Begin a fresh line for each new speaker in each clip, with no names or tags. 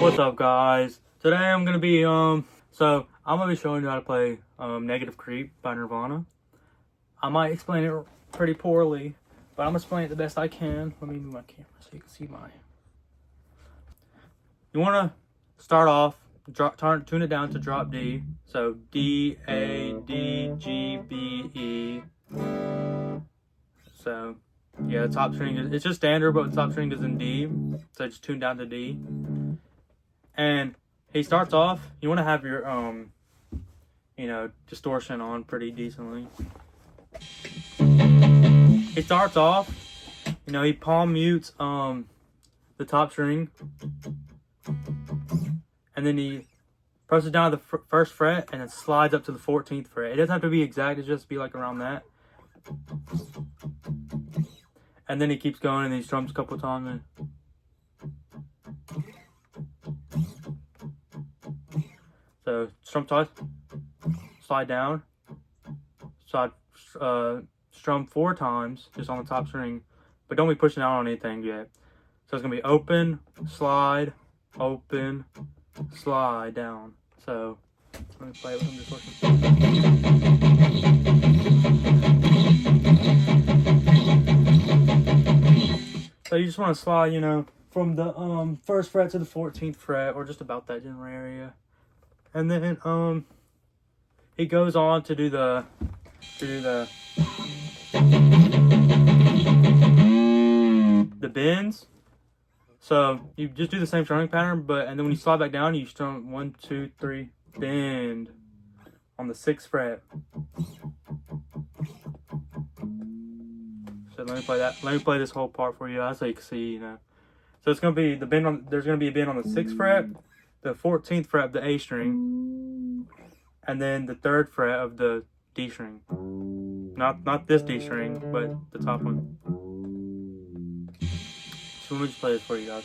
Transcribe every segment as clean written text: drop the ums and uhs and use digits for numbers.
What's up, guys? Today I'm gonna be showing you how to play Negative Creep by Nirvana. I might explain it pretty poorly, but I'm gonna explain it the best I can. Let me move my camera so you can see my. You wanna start off, tune it down to drop D. So D, A, D, G, B, E. So yeah, the top string it's just standard, but the top string is in D. So just tune down to D. And he starts off, you want to have your, distortion on pretty decently. He starts off, he palm mutes the top string. And then he presses down to the first fret and then slides up to the 14th fret. It doesn't have to be exact, it just be like around that. And then he keeps going and he strums a couple times. And so strum twice, slide down, strum 4 times just on the top string, but don't be pushing out on anything yet. So it's gonna be open, slide, down. So let me play it with him distortion. So you just want to slide, from the first fret to the 14th fret, or just about that general area. And then he goes on to do the bends. So you just do the same strumming pattern, and then when you slide back down, you strum 1, 2, 3, bend on the 6th fret. So let me play that. Let me play this whole part for you guys so you can see, So it's gonna be the bend on. There's gonna be a bend on the 6th fret, the 14th fret of the A string, and then the 3rd fret of the D string. Not this D string, but the top one. So let me just play this for you guys.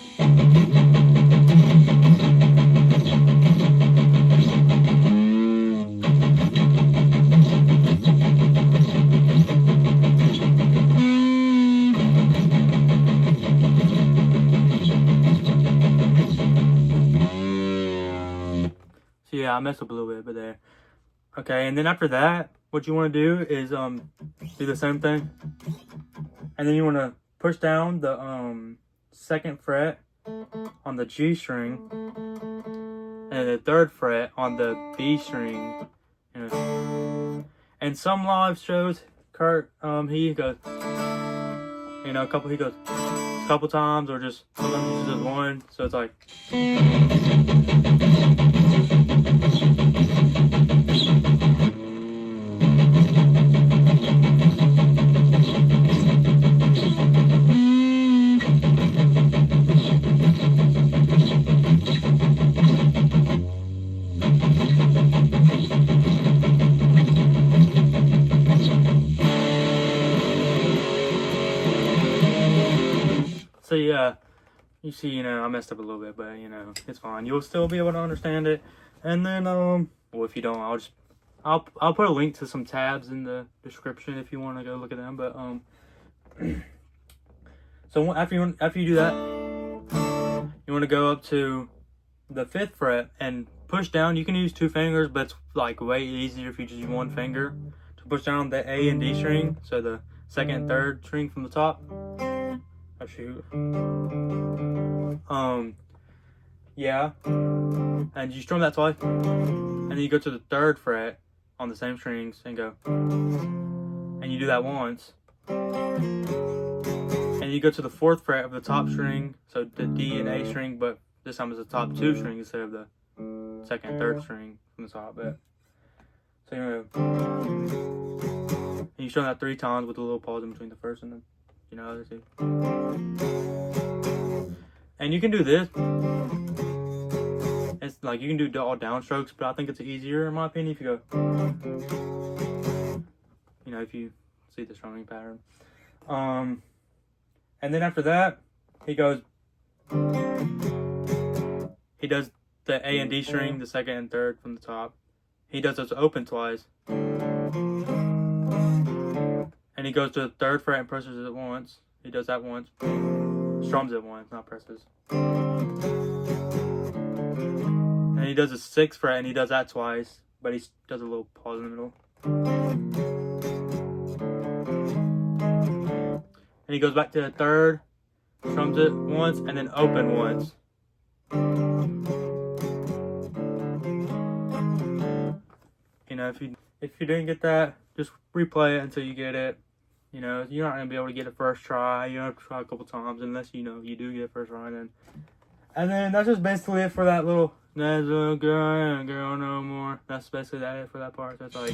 So yeah, I messed up a little bit, but there. Okay, and then after that, what you want to do is do the same thing, and then you want to push down the 2nd fret on the G string, and the 3rd fret on the B string. And some live shows, Kurt, he goes, he goes a couple times, or just sometimes he just does one. So it's like. So yeah, you see, I messed up a little bit, but it's fine. You'll still be able to understand it. And then, well, if you don't, I'll put a link to some tabs in the description if you want to go look at them. But so after you do that, you want to go up to the 5th fret and push down. You can use 2 fingers, but it's like way easier if you just use 1 finger to push down the A and D string. So the 2nd and 3rd string from the top. Oh, shoot. Yeah. And you strum that twice. And then you go to the 3rd fret on the same strings and go. And you do that once. And you go to the 4th fret of the top string. So the D and A string, but this time it's the top 2 string instead of the 2nd and 3rd string from the top bit. So and you strum that 3 times with a little pause in between the first and the other 2. And you can do this. It's like you can do all downstrokes, but I think it's easier in my opinion if you go. If you see the strumming pattern. And then after that, he goes. He does the A and D string, the 2nd and 3rd from the top. He does those open twice. And he goes to the 3rd fret and presses it once. He does that once. Strums it once, not presses. And he does the 6th fret, and he does that twice, but he does a little pause in the middle. And he goes back to the 3rd, strums it once, and then open once. You know, if you didn't get that, just replay it until you get it. You know, you're not gonna be able to get it first try. You have to try a couple times, unless you know you do get it first try. And then that's just basically it for that little. There's a girl and a girl no more. That's basically that it for that part. That's like.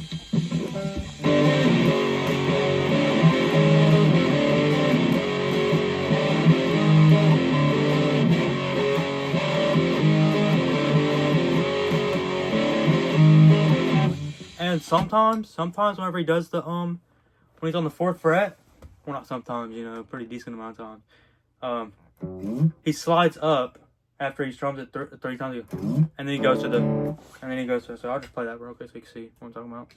And sometimes whenever he does the when he's on the 4th fret, well, not sometimes, you know, pretty decent amount of times, he slides up after he strums it 3 times, and then he goes to the, so I'll just play that real quick so you can see what I'm talking about.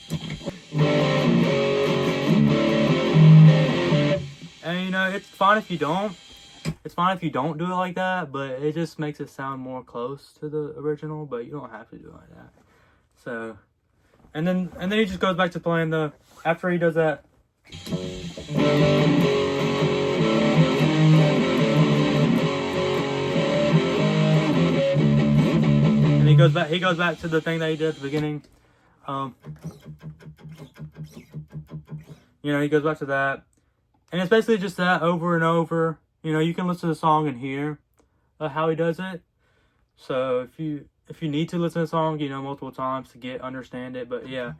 And you know, it's fine if you don't do it like that, but it just makes it sound more close to the original, but you don't have to do it like that. So, and then he just goes back to playing the, after he does that. And he goes back to the thing that he did at the beginning. You know, he goes back to that. And it's basically just that over and over. You know, you can listen to the song and hear how he does it. So if you need to listen to the song, you know, multiple times to understand it. But yeah,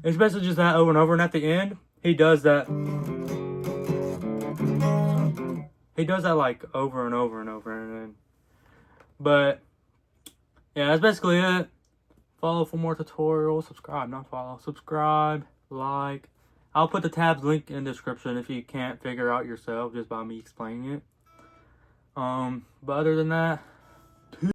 it's basically just that over and over. And at the end, he does that. He does that like over and over and over. And then, but yeah, that's basically it. Follow for more tutorials. Subscribe, like. I'll put the tabs link in the description if you can't figure out yourself just by me explaining it. But other than that,